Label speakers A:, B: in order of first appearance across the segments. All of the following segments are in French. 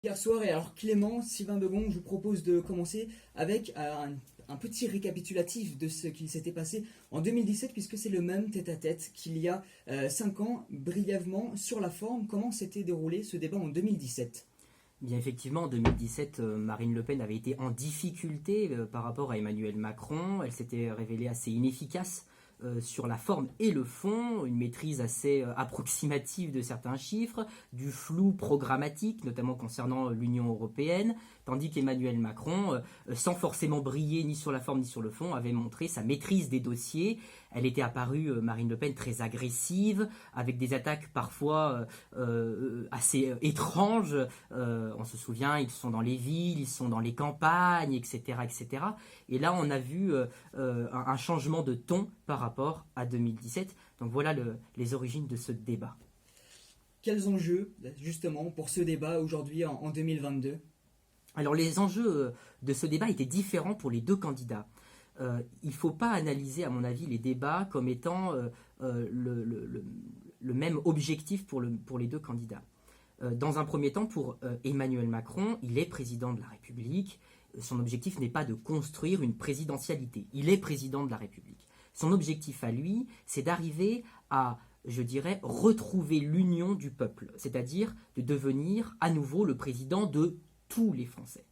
A: Hier soir, et alors Clément, Sylvain Begon, je vous propose de commencer avec un petit récapitulatif de ce qui s'était passé en 2017, puisque c'est le même tête-à-tête qu'il y a 5 ans, brièvement sur la forme, comment s'était déroulé ce débat en 2017.
B: Bien effectivement, en 2017, Marine Le Pen avait été en difficulté par rapport à Emmanuel Macron. Elle s'était révélée assez inefficace sur la forme et le fond, une maîtrise assez approximative de certains chiffres, du flou programmatique, notamment concernant l'Union européenne, tandis qu'Emmanuel Macron, sans forcément briller ni sur la forme ni sur le fond, avait montré sa maîtrise des dossiers. Elle était apparue, Marine Le Pen, très agressive, avec des attaques parfois assez étranges. On se souvient, ils sont dans les villes, ils sont dans les campagnes, etc. etc. Et là, on a vu un changement de ton par rapport à 2017. Donc voilà les origines de ce débat.
A: Quels enjeux, justement, pour ce débat aujourd'hui en 2022?
B: Alors les enjeux de ce débat étaient différents pour les deux candidats. Il ne faut pas analyser, à mon avis, les débats comme étant le même objectif pour les deux candidats. Dans un premier temps, pour Emmanuel Macron, il est président de la République. Son objectif n'est pas de construire une présidentialité. Il est président de la République. Son objectif à lui, c'est d'arriver à, je dirais, retrouver l'union du peuple, c'est-à-dire de devenir à nouveau le président de tous les Français.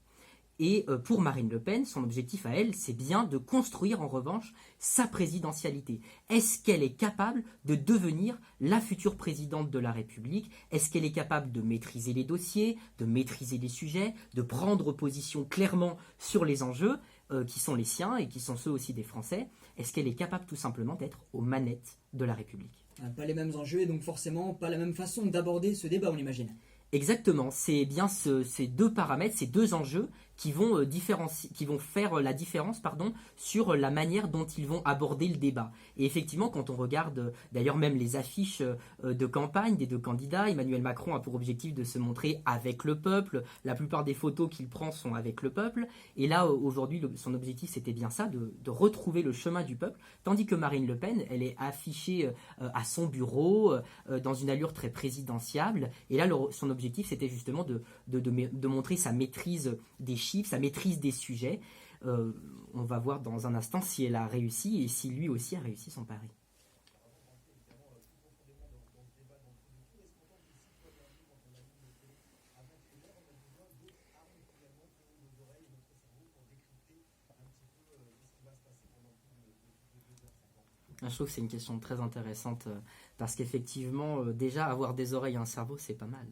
B: Et pour Marine Le Pen, son objectif à elle, c'est bien de construire en revanche sa présidentialité. Est-ce qu'elle est capable de devenir la future présidente de la République? Est-ce qu'elle est capable de maîtriser les dossiers, de maîtriser les sujets, de prendre position clairement sur les enjeux qui sont les siens et qui sont ceux aussi des Français? Est-ce qu'elle est capable tout simplement d'être aux manettes de la République?
A: Pas les mêmes enjeux et donc forcément pas la même façon d'aborder ce débat, on imagine.
B: Exactement, c'est bien ces deux paramètres, ces deux enjeux qui vont, qui vont faire la différence sur la manière dont ils vont aborder le débat. Et effectivement, quand on regarde d'ailleurs même les affiches de campagne des deux candidats, Emmanuel Macron a pour objectif de se montrer avec le peuple. La plupart des photos qu'il prend sont avec le peuple. Et là, aujourd'hui, son objectif, c'était bien ça, de retrouver le chemin du peuple. Tandis que Marine Le Pen, elle est affichée à son bureau, dans une allure très présidentiable. Et là, son objectif, c'était justement de montrer sa maîtrise des chiffres, sa maîtrise des sujets. On va voir dans un instant si elle a réussi et si lui aussi a réussi son pari. Je trouve que c'est une question très intéressante parce qu'effectivement, déjà avoir des oreilles et un cerveau, c'est pas mal.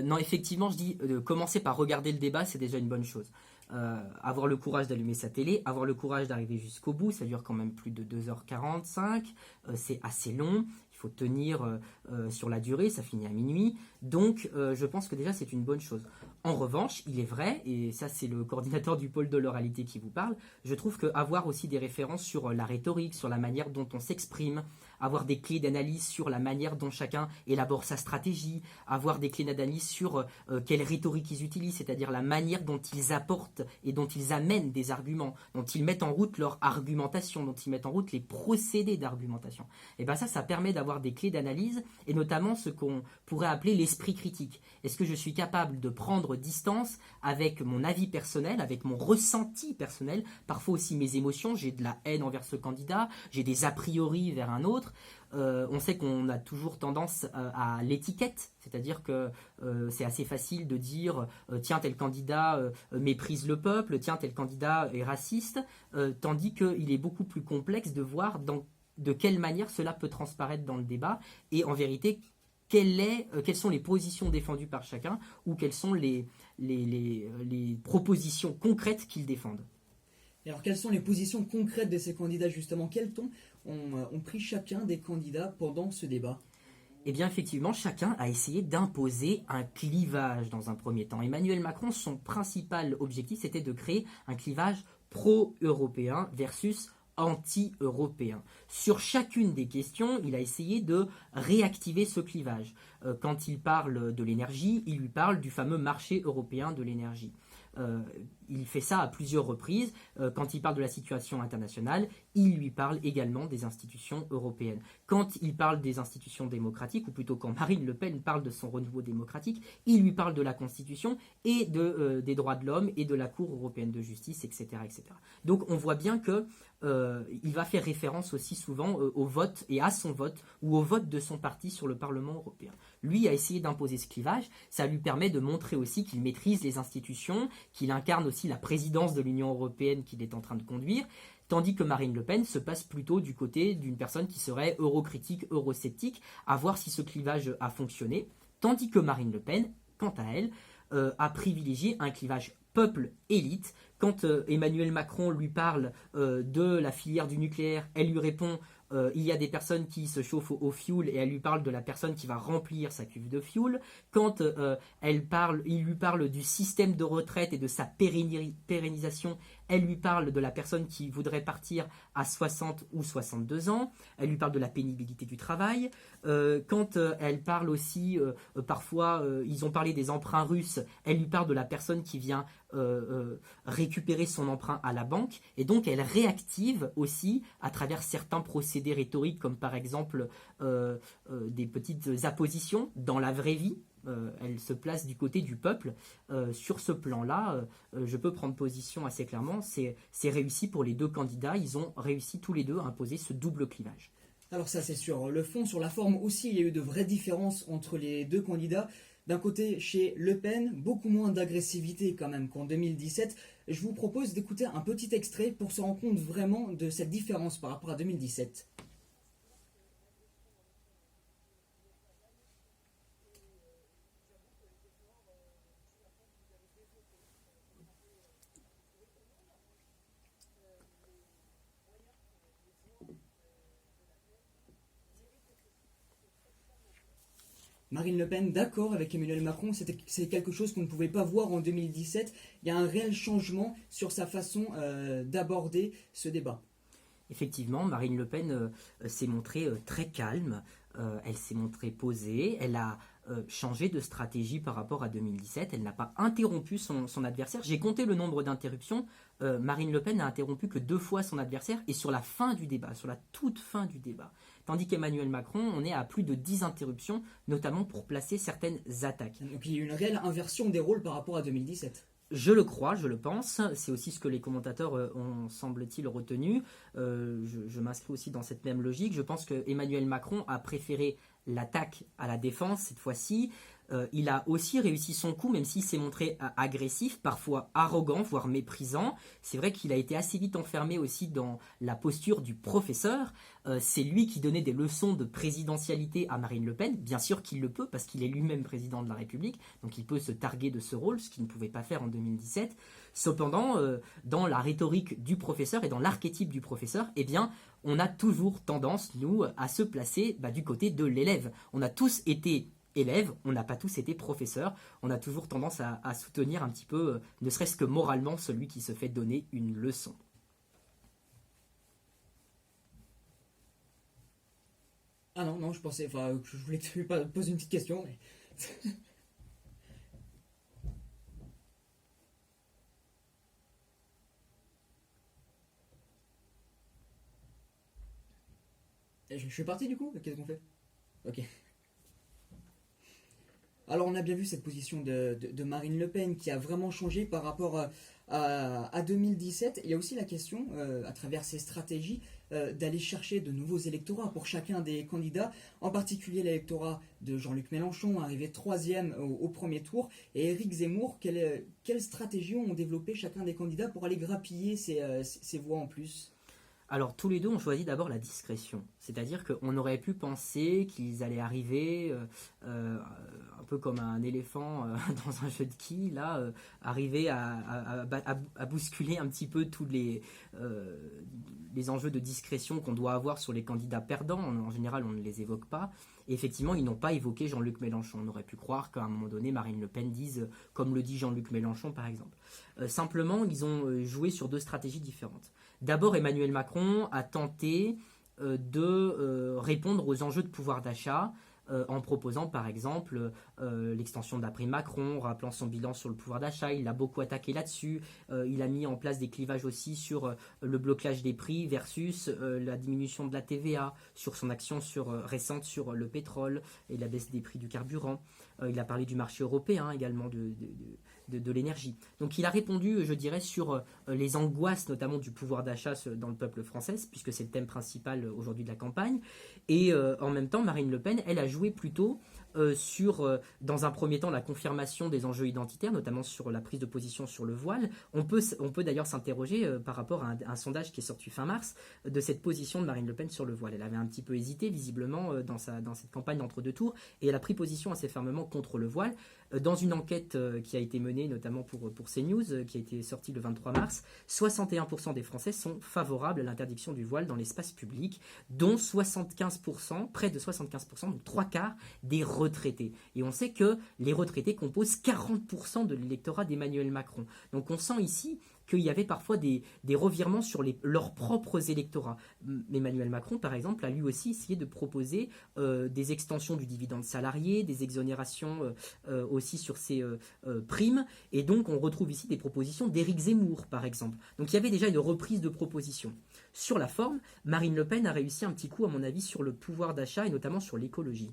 B: Non, effectivement, je dis commencer par regarder le débat, c'est déjà une bonne chose. Avoir le courage d'allumer sa télé, avoir le courage d'arriver jusqu'au bout, ça dure quand même plus de 2h45, c'est assez long, il faut tenir sur la durée, ça finit à minuit, donc je pense que déjà c'est une bonne chose. En revanche, il est vrai, et ça c'est le coordinateur du pôle de l'oralité qui vous parle, je trouve qu'avoir aussi des références sur la rhétorique, sur la manière dont on s'exprime, avoir des clés d'analyse sur la manière dont chacun élabore sa stratégie, avoir des clés d'analyse sur quelle rhétorique ils utilisent, c'est-à-dire la manière dont ils apportent et dont ils amènent des arguments, dont ils mettent en route leur argumentation, dont ils mettent en route les procédés d'argumentation. Et bien ça permet d'avoir des clés d'analyse et notamment ce qu'on pourrait appeler l'esprit critique. Est-ce que je suis capable de prendre distance avec mon avis personnel, avec mon ressenti personnel, parfois aussi mes émotions, j'ai de la haine envers ce candidat, j'ai des a priori vers un autre. On sait qu'on a toujours tendance à l'étiquette, c'est-à-dire que c'est assez facile de dire tiens tel candidat méprise le peuple, tiens tel candidat est raciste, tandis qu'il est beaucoup plus complexe de voir de quelle manière cela peut transparaître dans le débat et en vérité quelles sont les positions défendues par chacun ou quelles sont les propositions concrètes qu'ils défendent.
A: Et alors quelles sont les positions concrètes de ces candidats justement? Quel ton ont pris chacun des candidats pendant ce débat?
B: Eh bien, effectivement, chacun a essayé d'imposer un clivage dans un premier temps. Emmanuel Macron, son principal objectif, c'était de créer un clivage pro-européen versus anti-européen. Sur chacune des questions, il a essayé de réactiver ce clivage. Quand il parle de l'énergie, il lui parle du fameux marché européen de l'énergie. Il fait ça à plusieurs reprises. Quand il parle de la situation internationale, il lui parle également des institutions européennes. Quand il parle des institutions démocratiques, ou plutôt quand Marine Le Pen parle de son renouveau démocratique, il lui parle de la Constitution et des droits de l'homme et de la Cour européenne de justice, etc. etc. Donc on voit bien que il va faire référence aussi souvent au vote et à son vote ou au vote de son parti sur le Parlement européen. Lui a essayé d'imposer ce clivage, ça lui permet de montrer aussi qu'il maîtrise les institutions, qu'il incarne aussi la présidence de l'Union européenne qu'il est en train de conduire, tandis que Marine Le Pen se passe plutôt du côté d'une personne qui serait eurocritique, eurosceptique, à voir si ce clivage a fonctionné, tandis que Marine Le Pen, quant à elle, a privilégié un clivage peuple-élite. Quand Emmanuel Macron lui parle de la filière du nucléaire, elle lui répond il y a des personnes qui se chauffent au fioul et elle lui parle de la personne qui va remplir sa cuve de fioul. Quand il lui parle du système de retraite et de sa pérennisation, elle lui parle de la personne qui voudrait partir à 60 ou 62 ans. Elle lui parle de la pénibilité du travail. Quand elle parle aussi, parfois, ils ont parlé des emprunts russes, elle lui parle de la personne qui vient récupérer son emprunt à la banque. Et donc, elle réactive aussi à travers certains procédés rhétoriques, comme par exemple des petites appositions dans la vraie vie. Elle se place du côté du peuple. Sur ce plan-là, je peux prendre position assez clairement. C'est réussi pour les deux candidats. Ils ont réussi tous les deux à imposer ce double clivage.
A: Alors ça c'est sur le fond, sur la forme aussi, il y a eu de vraies différences entre les deux candidats. D'un côté, chez Le Pen, beaucoup moins d'agressivité quand même qu'en 2017. Je vous propose d'écouter un petit extrait pour se rendre compte vraiment de cette différence par rapport à 2017. Marine Le Pen, d'accord avec Emmanuel Macron, c'est quelque chose qu'on ne pouvait pas voir en 2017. Il y a un réel changement sur sa façon d'aborder ce débat.
B: Effectivement, Marine Le Pen s'est montrée très calme, elle s'est montrée posée, elle a changé de stratégie par rapport à 2017, elle n'a pas interrompu son adversaire. J'ai compté le nombre d'interruptions, Marine Le Pen n'a interrompu que 2 fois son adversaire et sur la fin du débat, sur la toute fin du débat. Tandis qu'Emmanuel Macron, on est à plus de 10 interruptions, notamment pour placer certaines attaques.
A: Donc il y a eu une réelle inversion des rôles par rapport à 2017.
B: Je le crois, je le pense. C'est aussi ce que les commentateurs ont, semble-t-il, retenu. Je m'inscris aussi dans cette même logique. Je pense que Emmanuel Macron a préféré l'attaque à la défense cette fois-ci. Il a aussi réussi son coup, même s'il s'est montré agressif, parfois arrogant, voire méprisant. C'est vrai qu'il a été assez vite enfermé aussi dans la posture du professeur. C'est lui qui donnait des leçons de présidentialité à Marine Le Pen. Bien sûr qu'il le peut, parce qu'il est lui-même président de la République, donc il peut se targuer de ce rôle, ce qu'il ne pouvait pas faire en 2017. Cependant, dans la rhétorique du professeur et dans l'archétype du professeur, eh bien, on a toujours tendance, nous, à se placer du côté de l'élève. On a tous été élèves, on n'a pas tous été professeurs, on a toujours tendance à soutenir un petit peu, ne serait-ce que moralement, celui qui se fait donner une leçon.
A: Ah non, non, je pensais, enfin, je voulais te poser une petite question, mais... Je suis parti du coup? Qu'est-ce qu'on fait? Ok. Alors on a bien vu cette position de Marine Le Pen qui a vraiment changé par rapport à 2017. Il y a aussi la question, à travers ces stratégies, d'aller chercher de nouveaux électorats pour chacun des candidats, en particulier l'électorat de Jean-Luc Mélenchon, arrivé 3e au premier tour, et Éric Zemmour. Quelles stratégies ont développé chacun des candidats pour aller grappiller ces voix en plus?
B: Alors tous les deux ont choisi d'abord la discrétion, c'est-à-dire qu'on aurait pu penser qu'ils allaient arriver un peu comme un éléphant dans un jeu de quilles, là, arriver à bousculer un petit peu tous les enjeux de discrétion qu'on doit avoir sur les candidats perdants. En général, on ne les évoque pas. Et effectivement, ils n'ont pas évoqué Jean-Luc Mélenchon. On aurait pu croire qu'à un moment donné, Marine Le Pen dise, comme le dit Jean-Luc Mélenchon par exemple. Simplement, ils ont joué sur 2 stratégies différentes. D'abord, Emmanuel Macron a tenté de répondre aux enjeux de pouvoir d'achat en proposant par exemple l'extension de la prime Macron, rappelant son bilan sur le pouvoir d'achat. Il a beaucoup attaqué là-dessus. Il a mis en place des clivages aussi sur le blocage des prix versus la diminution de la TVA, sur son action récente sur le pétrole et la baisse des prix du carburant. Il a parlé du marché européen également, de l'énergie. Donc il a répondu, je dirais, sur les angoisses notamment du pouvoir d'achat dans le peuple français, puisque c'est le thème principal aujourd'hui de la campagne. Et en même temps, Marine Le Pen, elle a joué plutôt dans un premier temps, la confirmation des enjeux identitaires, notamment sur la prise de position sur le voile. On peut d'ailleurs s'interroger par rapport à un sondage qui est sorti fin mars de cette position de Marine Le Pen sur le voile. Elle avait un petit peu hésité, visiblement, dans cette campagne d'entre-deux tours, et elle a pris position assez fermement contre le voile. Dans une enquête qui a été menée notamment pour CNews, qui a été sortie le 23 mars, 61% des Français sont favorables à l'interdiction du voile dans l'espace public, dont 75%, près de 75%, donc 3/4 des retraités. Et on sait que les retraités composent 40% de l'électorat d'Emmanuel Macron. Donc on sent ici qu'il y avait parfois des revirements sur leurs propres électorats. Emmanuel Macron, par exemple, a lui aussi essayé de proposer des extensions du dividende salarié, des exonérations aussi sur ses primes. Et donc, on retrouve ici des propositions d'Éric Zemmour, par exemple. Donc, il y avait déjà une reprise de propositions. Sur la forme, Marine Le Pen a réussi un petit coup, à mon avis, sur le pouvoir d'achat et notamment sur l'écologie.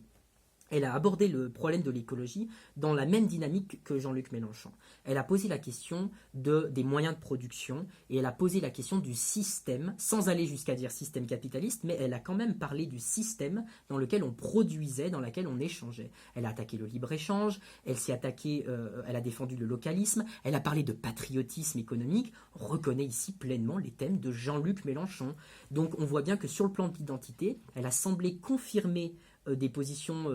B: Elle a abordé le problème de l'écologie dans la même dynamique que Jean-Luc Mélenchon. Elle a posé la question des moyens de production et elle a posé la question du système, sans aller jusqu'à dire système capitaliste, mais elle a quand même parlé du système dans lequel on produisait, dans lequel on échangeait. Elle a attaqué le libre-échange, elle a défendu le localisme, elle a parlé de patriotisme économique. On reconnaît ici pleinement les thèmes de Jean-Luc Mélenchon. Donc on voit bien que sur le plan de l'identité, elle a semblé confirmer des positions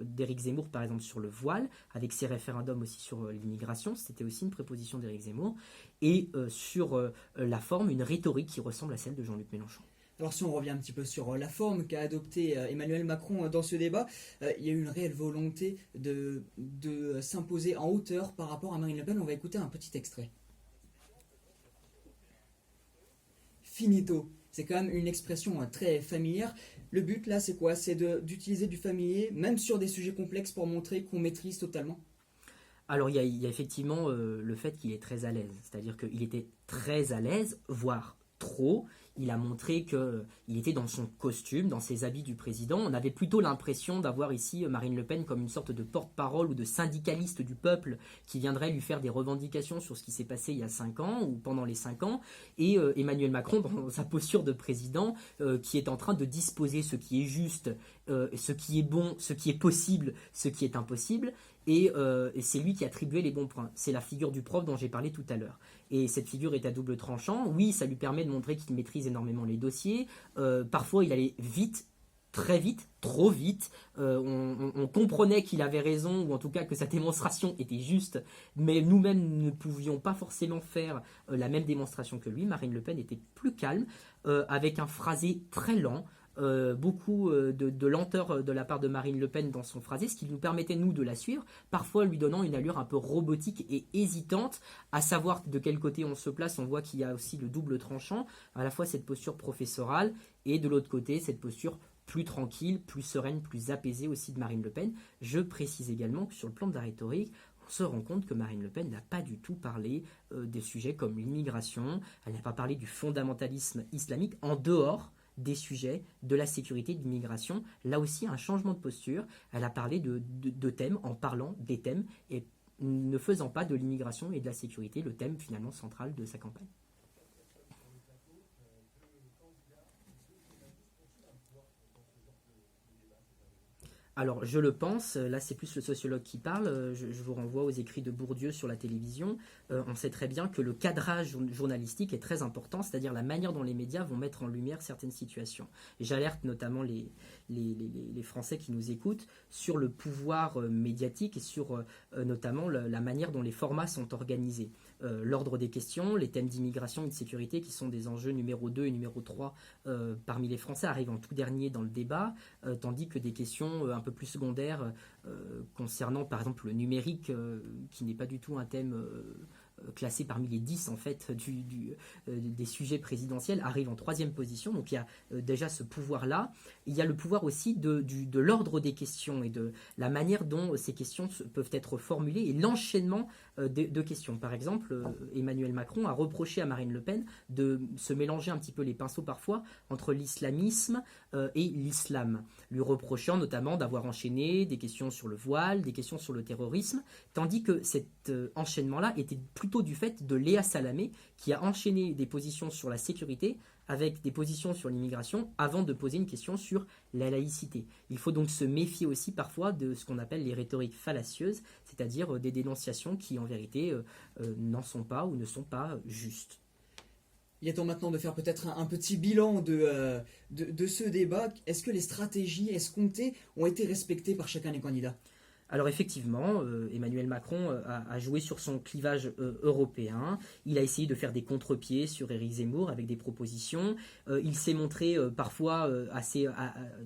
B: d'Éric Zemmour, par exemple, sur le voile, avec ses référendums aussi sur l'immigration, c'était aussi une préposition d'Éric Zemmour, et sur la forme, une rhétorique qui ressemble à celle de Jean-Luc Mélenchon.
A: Alors si on revient un petit peu sur la forme qu'a adoptée Emmanuel Macron dans ce débat, il y a eu une réelle volonté de s'imposer en hauteur par rapport à Marine Le Pen. On va écouter un petit extrait. Finito. C'est quand même une expression très familière. Le but là, c'est quoi? C'est d'utiliser du familier, même sur des sujets complexes, pour montrer qu'on maîtrise totalement.
B: Alors il y a effectivement le fait qu'il est très à l'aise. C'est-à-dire qu'il était très à l'aise, voire trop. Il a montré qu'il était dans son costume, dans ses habits du président. On avait plutôt l'impression d'avoir ici Marine Le Pen comme une sorte de porte-parole ou de syndicaliste du peuple qui viendrait lui faire des revendications sur ce qui s'est passé il y a 5 ans ou pendant les 5 ans. Et Emmanuel Macron, dans sa posture de président, qui est en train de disposer ce qui est juste, ce qui est bon, ce qui est possible, ce qui est impossible. Et c'est lui qui attribuait les bons points. C'est la figure du prof dont j'ai parlé tout à l'heure. Et cette figure est à double tranchant. Oui, ça lui permet de montrer qu'il maîtrise énormément les dossiers. Parfois, il allait vite, très vite, trop vite. On comprenait qu'il avait raison, ou en tout cas que sa démonstration était juste, mais nous-mêmes ne pouvions pas forcément faire la même démonstration que lui. Marine Le Pen était plus calme, avec un phrasé très lent. Beaucoup de lenteur de la part de Marine Le Pen dans son phrasé, ce qui nous permettait nous de la suivre, parfois lui donnant une allure un peu robotique et hésitante, à savoir de quel côté on se place. On voit qu'il y a aussi le double tranchant, à la fois cette posture professorale et de l'autre côté cette posture plus tranquille, plus sereine, plus apaisée aussi de Marine Le Pen. Je précise également que sur le plan de la rhétorique, on se rend compte que Marine Le Pen n'a pas du tout parlé des sujets comme l'immigration, elle n'a pas parlé du fondamentalisme islamique en dehors des sujets de la sécurité, de l'immigration. Là aussi, un changement de posture. Elle a parlé de thèmes en parlant des thèmes et ne faisant pas de l'immigration et de la sécurité le thème finalement central de sa campagne. Alors, je le pense, là c'est plus le sociologue qui parle, je vous renvoie aux écrits de Bourdieu sur la télévision. On sait très bien que le cadrage journalistique est très important, c'est-à-dire la manière dont les médias vont mettre en lumière certaines situations. Et j'alerte notamment les Français qui nous écoutent sur le pouvoir médiatique et sur notamment la manière dont les formats sont organisés. L'ordre des questions, les thèmes d'immigration et de sécurité qui sont des enjeux numéro 2 et numéro 3 parmi les Français arrivent en tout dernier dans le débat, tandis que des questions un peu plus secondaires concernant par exemple le numérique, qui n'est pas du tout un thème classé parmi les 10 en fait des sujets présidentiels, arrive en 3e position. Donc il y a déjà ce pouvoir-là. Il y a le pouvoir aussi de l'ordre des questions et de la manière dont ces questions peuvent être formulées et l'enchaînement de questions. Par exemple, Emmanuel Macron a reproché à Marine Le Pen de se mélanger un petit peu les pinceaux parfois entre l'islamisme et l'islam, lui reprochant notamment d'avoir enchaîné des questions sur le voile, des questions sur le terrorisme, tandis que cet enchaînement-là était plutôt du fait de Léa Salamé, qui a enchaîné des positions sur la sécurité avec des positions sur l'immigration avant de poser une question sur la laïcité. Il faut donc se méfier aussi parfois de ce qu'on appelle les rhétoriques fallacieuses, c'est-à-dire des dénonciations qui en vérité n'en sont pas ou ne sont pas justes.
A: Il est temps maintenant de faire peut-être un petit bilan de ce débat. Est-ce que les stratégies escomptées ont été respectées par chacun des candidats ?
B: Alors effectivement, Emmanuel Macron a joué sur son clivage européen. Il a essayé de faire des contre-pieds sur Éric Zemmour avec des propositions. Il s'est montré parfois assez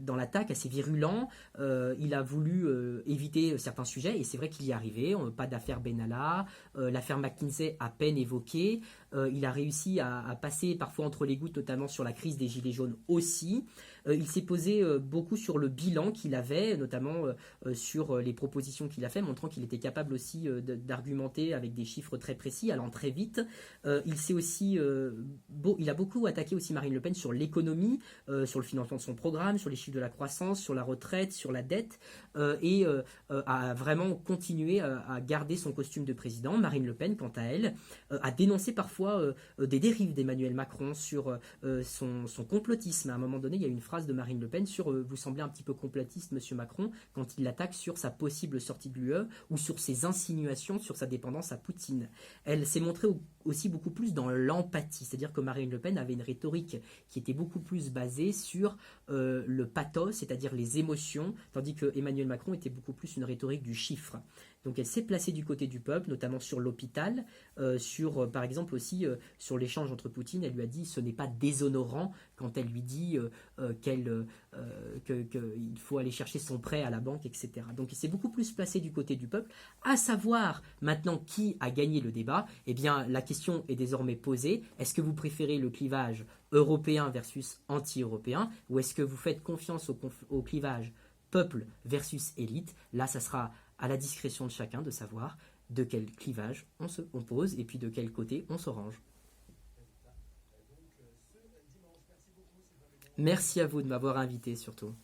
B: dans l'attaque, assez virulent. Il a voulu éviter certains sujets et c'est vrai qu'il y est arrivé. Pas d'affaire Benalla, l'affaire McKinsey à peine évoquée. Il a réussi à passer parfois entre les gouttes, notamment sur la crise des Gilets jaunes aussi. Il s'est posé beaucoup sur le bilan qu'il avait, notamment sur les propositions qu'il a fait, montrant qu'il était capable aussi d'argumenter avec des chiffres très précis, allant très vite. Il a beaucoup attaqué aussi Marine Le Pen sur l'économie, sur le financement de son programme, sur les chiffres de la croissance, sur la retraite, sur la dette, et a vraiment continué à garder son costume de président. Marine Le Pen, quant à elle, a dénoncé parfois des dérives d'Emmanuel Macron sur son complotisme. À un moment donné, il y a une phrase de Marine Le Pen sur vous semblez un petit peu complotiste, monsieur Macron, quand il l'attaque sur sa possible sortie de l'UE ou sur ses insinuations sur sa dépendance à Poutine. Elle s'est montrée aussi beaucoup plus dans l'empathie, c'est-à-dire que Marine Le Pen avait une rhétorique qui était beaucoup plus basée sur le pathos, c'est-à-dire les émotions, tandis que Emmanuel Macron était beaucoup plus une rhétorique du chiffre. Donc elle s'est placée du côté du peuple, notamment sur l'hôpital, par exemple aussi sur l'échange entre Poutine. Elle lui a dit ce n'est pas déshonorant quand elle lui dit qu'il faut aller chercher son prêt à la banque, etc. Donc il s'est beaucoup plus placé du côté du peuple. À savoir maintenant qui a gagné le débat, eh bien la question est désormais posée. Est-ce que vous préférez le clivage européen versus anti-européen ou est-ce que vous faites confiance au clivage peuple versus élite? Là, ça sera à la discrétion de chacun de savoir de quel clivage on pose et puis de quel côté on se range. Merci à vous de m'avoir invité surtout.